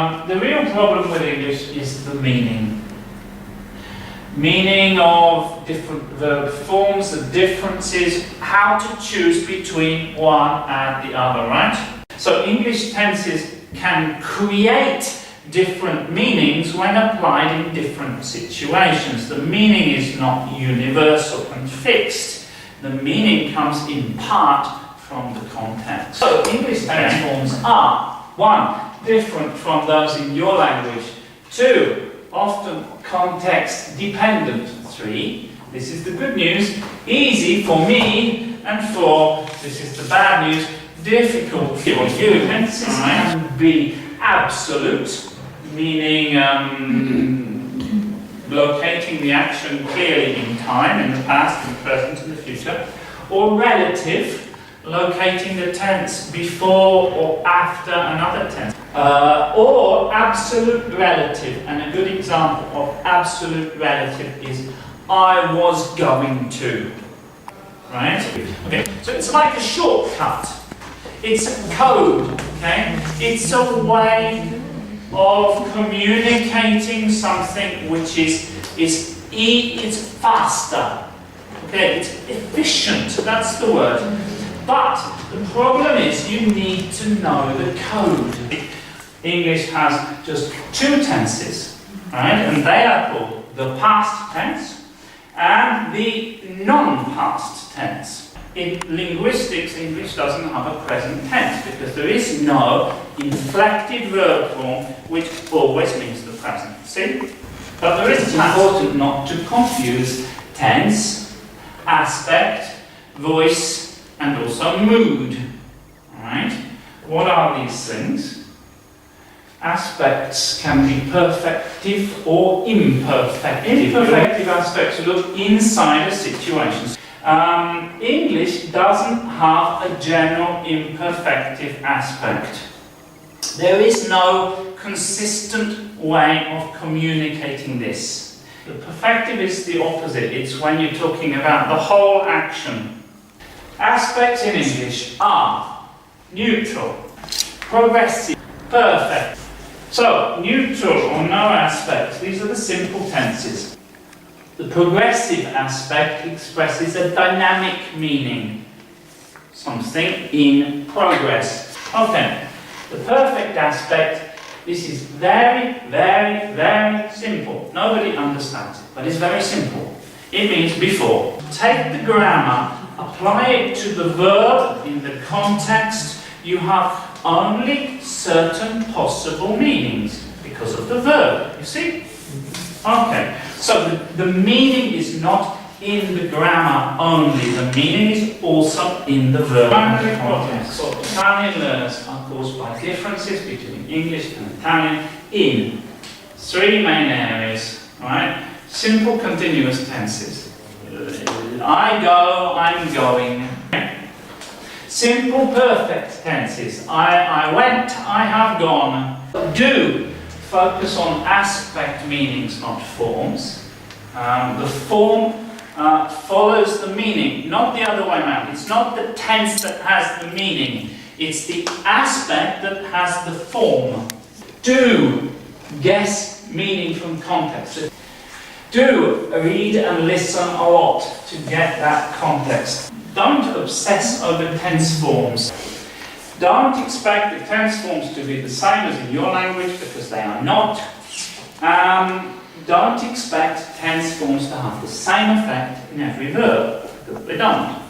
The real problem with English is the meaning. Meaning of different verb forms, the differences, how to choose between one and the other, right? So English tenses can create different meanings when applied in different situations. The meaning is not universal and fixed. The meaning comes in part from the context. So English tense forms are 1. Different from those in your language. 2. Often context dependent. 3. This is the good news, easy for me. And 4. This is the bad news, difficult for you. Tenses can be absolute, meaning locating the action clearly in time, in the past, in the present, in the future, or relative, locating the tense before or after another tense, or absolute relative. And a good example of absolute relative is I was going to, right? Okay, so it's like a shortcut. It's a code, okay? It's a way of communicating something which is it's faster, okay? It's efficient, that's the word. But the problem is you need to know the code. English has just 2 tenses, right? And they are called the past tense and the non-past tense. In linguistics, English doesn't have a present tense because there is no inflected verb form which always means the present. See? But there is important not to confuse tense, aspect, voice, and also mood. Alright? What are these things? Aspects can be perfective or imperfective. Imperfective aspects look inside a situation. English doesn't have a general imperfective aspect. There is no consistent way of communicating this. The perfective is the opposite. It's when you're talking about the whole action. Aspects in English are neutral, progressive, perfect. So, neutral or no aspects, these are the simple tenses. The progressive aspect expresses a dynamic meaning, something in progress. Okay, the perfect aspect, this is very, very, very simple. Nobody understands it, but it's very simple. It means before. Take the grammar, apply it to the verb in the context, you have only certain possible meanings because of the verb, you see? Okay, so the meaning is not in the grammar only, the meaning is also in the verb. Primary problems for Italian learners are caused by differences between English and Italian in 3 main areas, right? Simple continuous tenses. I go, I'm going. Simple perfect tenses. I went, I have gone. Do focus on aspect meanings, not forms. The form follows the meaning, not the other way around. It's not the tense that has the meaning. It's the aspect that has the form. Do guess meaning from context. Do read and listen a lot to get that context. Don't obsess over tense forms. Don't expect the tense forms to be the same as in your language because they are not. Don't expect tense forms to have the same effect in every verb because they don't.